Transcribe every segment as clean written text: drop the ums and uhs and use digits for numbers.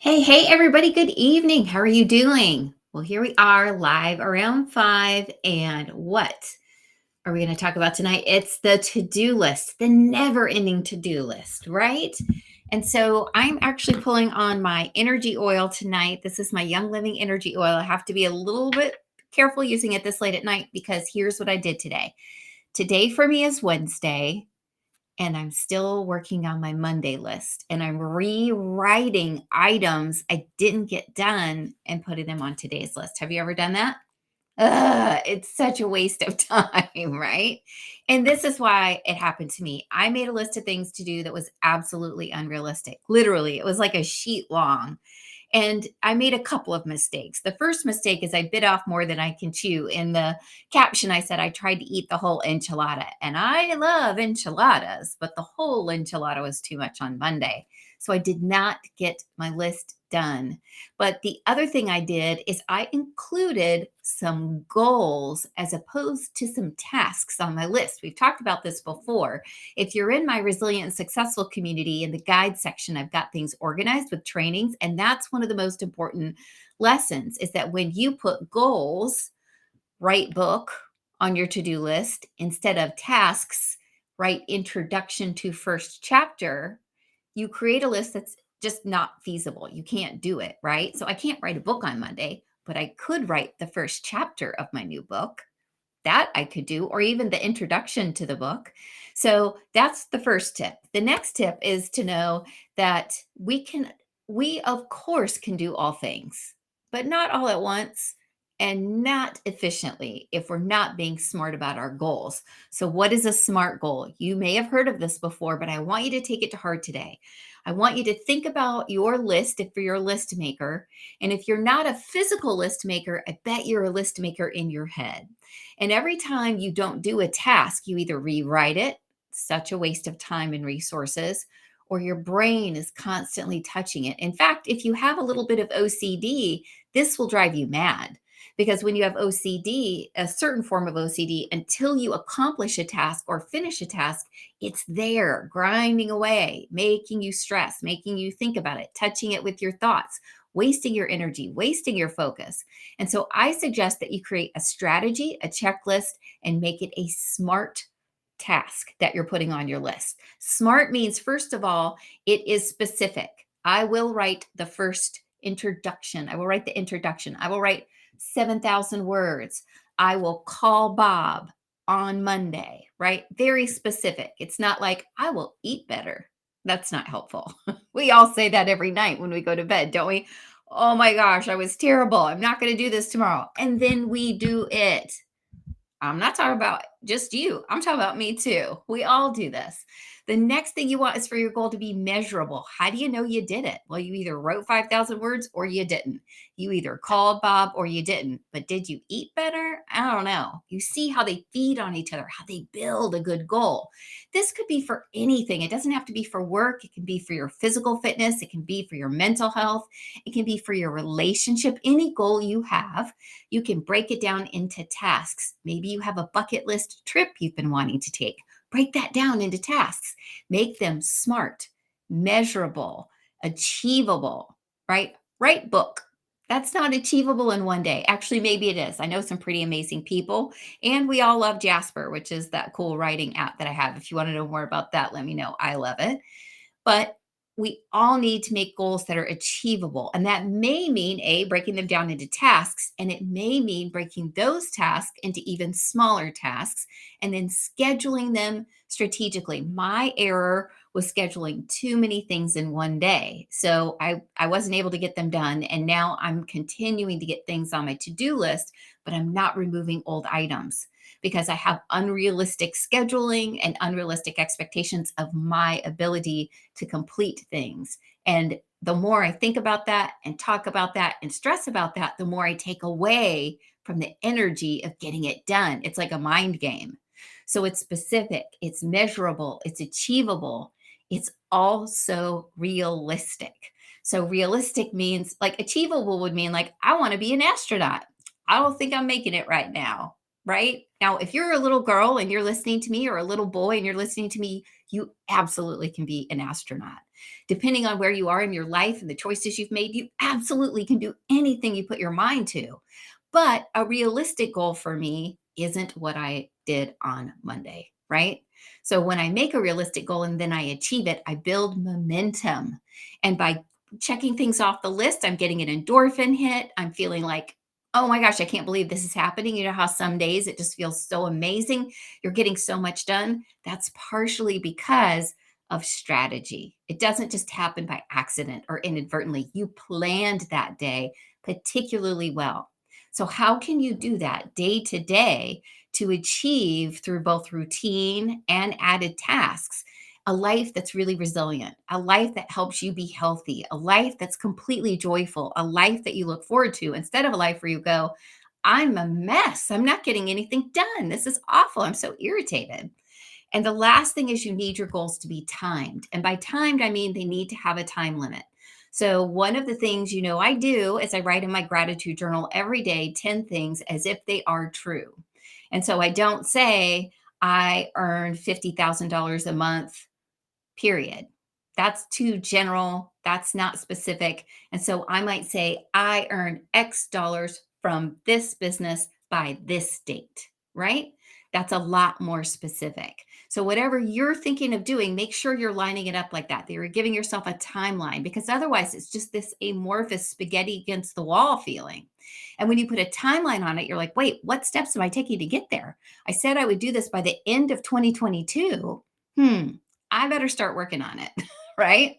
Hey, everybody. Good evening. How are you doing? Well, here we are live around 5. And what are we going to talk about tonight? It's the to do list, the never ending to do list, right? And so I'm actually pulling on my energy oil tonight. This is my Young Living energy oil. I have to be a little bit careful using it this late at night because here's what I did today. Today for me is Wednesday. And I'm still working on my Monday list and I'm rewriting items I didn't get done and putting them on today's list. Have you ever done that? Ugh, it's such a waste of time, right? And this is why it happened to me. I made a list of things to do that was absolutely unrealistic. Literally, it was like a sheet long. And I made a couple of mistakes. The first mistake is I bit off more than I can chew. In the caption, I said I tried to eat the whole enchilada, and I love enchiladas, but the whole enchilada was too much on Monday. So I did not get my list done. But the other thing I did is I included some goals as opposed to some tasks on my list. We've talked about this before. If you're in my Resilient and Successful community, in the guide section, I've got things organized with trainings. And that's one of the most important lessons is that when you put goals, write book on your to do list instead of tasks, write introduction to first chapter, you create a list that's just not feasible. You can't do it, right? So I can't write a book on Monday, but I could write the first chapter of my new book. That I could do, or even the introduction to the book. So that's the first tip. The next tip is to know that we of course can do all things, but not all at once and not efficiently if we're not being smart about our goals. So, what is a SMART goal? You may have heard of this before, but I want you to take it to heart today. I want you to think about your list if you're a list maker. And if you're not a physical list maker, I bet you're a list maker in your head. And every time you don't do a task, you either rewrite it, such a waste of time and resources, or your brain is constantly touching it. In fact, if you have a little bit of OCD, this will drive you mad. Because when you have OCD, a certain form of OCD, until you accomplish a task or finish a task, it's there grinding away, making you stress, making you think about it, touching it with your thoughts, wasting your energy, wasting your focus. And so I suggest that you create a strategy, a checklist, and make it a SMART task that you're putting on your list. SMART means, first of all, it is specific. I will write the first introduction. I will write the introduction. I will write 7,000 words. I will call Bob on Monday, right? Very specific. It's not like I will eat better. That's not helpful. We all say that every night when we go to bed, don't we? Oh my gosh, I was terrible. I'm not going to do this tomorrow. And then we do it. I'm not talking about just you. I'm talking about me too. We all do this. The next thing you want is for your goal to be measurable. How do you know you did it? Well, you either wrote 5,000 words or you didn't. You either called Bob or you didn't. But did you eat better? I don't know. You see how they feed on each other, how they build a good goal. This could be for anything. It doesn't have to be for work. It can be for your physical fitness. It can be for your mental health. It can be for your relationship. Any goal you have, you can break it down into tasks. Maybe you have a bucket list trip you've been wanting to take. Break that down into tasks. Make them SMART, measurable, achievable, right? Write book. That's not achievable in one day. Actually, maybe it is. I know some pretty amazing people, and we all love Jasper, which is that cool writing app that I have. If you want to know more about that, let me know. I love it. But we all need to make goals that are achievable. And that may mean breaking them down into tasks. And it may mean breaking those tasks into even smaller tasks and then scheduling them strategically. My error was scheduling too many things in one day. So I wasn't able to get them done. And now I'm continuing to get things on my to do list, but I'm not removing old items because I have unrealistic scheduling and unrealistic expectations of my ability to complete things. And the more I think about that and talk about that and stress about that, the more I take away from the energy of getting it done. It's like a mind game. So it's specific, it's measurable, it's achievable, it's also realistic. So realistic means like achievable would mean like, I want to be an astronaut. I don't think I'm making it right now. Right now, if you're a little girl and you're listening to me, or a little boy and you're listening to me, you absolutely can be an astronaut. Depending on where you are in your life and the choices you've made, you absolutely can do anything you put your mind to. But a realistic goal for me isn't what I did on Monday, right? So when I make a realistic goal and then I achieve it, I build momentum. And by checking things off the list, I'm getting an endorphin hit. I'm feeling like, oh my gosh, I can't believe this is happening. You know how some days it just feels so amazing. You're getting so much done. That's partially because of strategy. It doesn't just happen by accident or inadvertently. You planned that day particularly well. So, how can you do that day to day to achieve through both routine and added tasks a life that's really resilient, a life that helps you be healthy, a life that's completely joyful, a life that you look forward to instead of a life where you go, I'm a mess. I'm not getting anything done. This is awful. I'm so irritated. And the last thing is you need your goals to be timed. And by timed, I mean they need to have a time limit. So, one of the things I do is I write in my gratitude journal every day 10 things as if they are true. And so I don't say I earn $50,000 a month, period. That's too general. That's not specific. And so I might say, I earn X dollars from this business by this date, right? That's a lot more specific. So, whatever you're thinking of doing, make sure you're lining it up like that. That you're giving yourself a timeline because otherwise it's just this amorphous spaghetti against the wall feeling. And when you put a timeline on it, you're like, wait, what steps am I taking to get there? I said I would do this by the end of 2022. I better start working on it, right?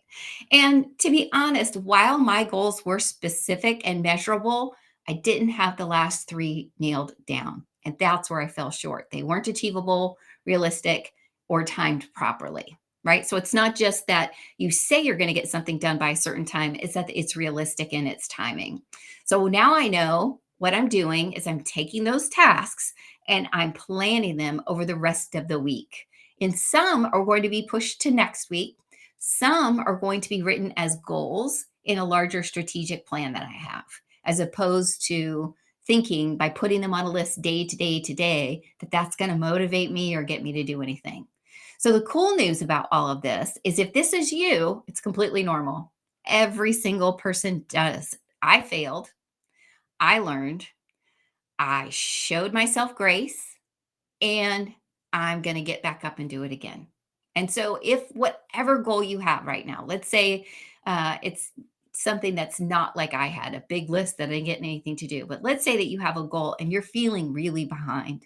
And to be honest, while my goals were specific and measurable, I didn't have the last three nailed down. And that's where I fell short. They weren't achievable, realistic, or timed properly, right? So it's not just that you say you're going to get something done by a certain time, it's that it's realistic in its timing. So now I know what I'm doing is I'm taking those tasks and I'm planning them over the rest of the week. And some are going to be pushed to next week. Some are going to be written as goals in a larger strategic plan that I have, as opposed to thinking by putting them on a list day to day to day that that's going to motivate me or get me to do anything. So, the cool news about all of this is if this is you, it's completely normal. Every single person does. I failed. I learned. I showed myself grace and I'm going to get back up and do it again. And so, if whatever goal you have right now, let's say it's something that's not like I had a big list that I didn't get anything to do, but let's say that you have a goal and you're feeling really behind,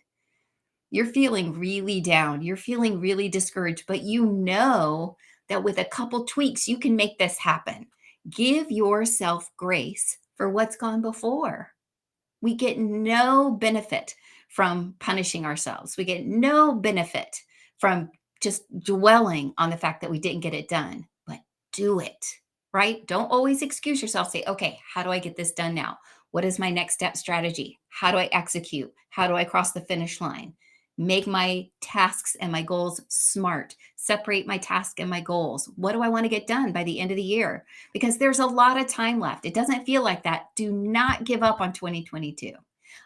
you're feeling really down, you're feeling really discouraged, but you know that with a couple tweaks, you can make this happen. Give yourself grace for what's gone before. We get no benefit from punishing ourselves. We get no benefit from just dwelling on the fact that we didn't get it done, but do it, right? Don't always excuse yourself. Say, okay, how do I get this done now? What is my next step strategy? How do I execute? How do I cross the finish line? Make my tasks and my goals smart. Separate my task and my goals. What do I want to get done by the end of the year? Because there's a lot of time left. It doesn't feel like that. Do not give up on 2022.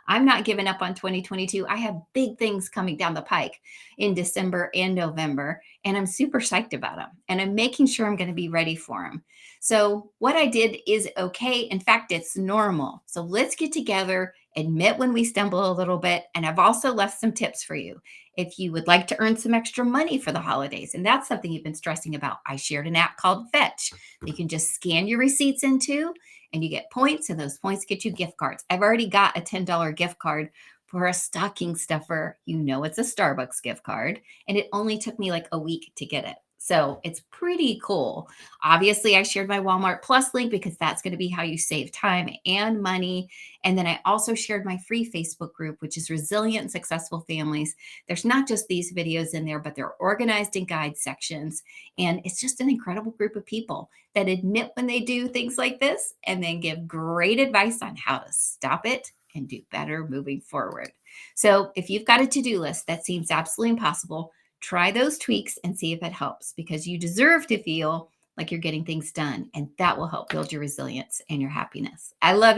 I'm not giving up on 2022. I have big things coming down the pike in December and November, and I'm super psyched about them. And I'm making sure I'm going to be ready for them. So, what I did is okay. In fact, it's normal. So, let's get together, admit when we stumble a little bit. And I've also left some tips for you. If you would like to earn some extra money for the holidays, and that's something you've been stressing about, I shared an app called Fetch. You can just scan your receipts into, and you get points, and those points get you gift cards. I've already got a $10 gift card for a stocking stuffer. It's a Starbucks gift card, and it only took me like a week to get it. So it's pretty cool. Obviously, I shared my Wal-Mart Plus link because that's going to be how you save time and money. And then I also shared my free Facebook group, which is Resilient and Successful Families. There's not just these videos in there, but they're organized in guide sections. And it's just an incredible group of people that admit when they do things like this and then give great advice on how to stop it and do better moving forward. So if you've got a to-do list that seems absolutely impossible, try those tweaks and see if it helps because you deserve to feel like you're getting things done, and that will help build your resilience and your happiness. I love you.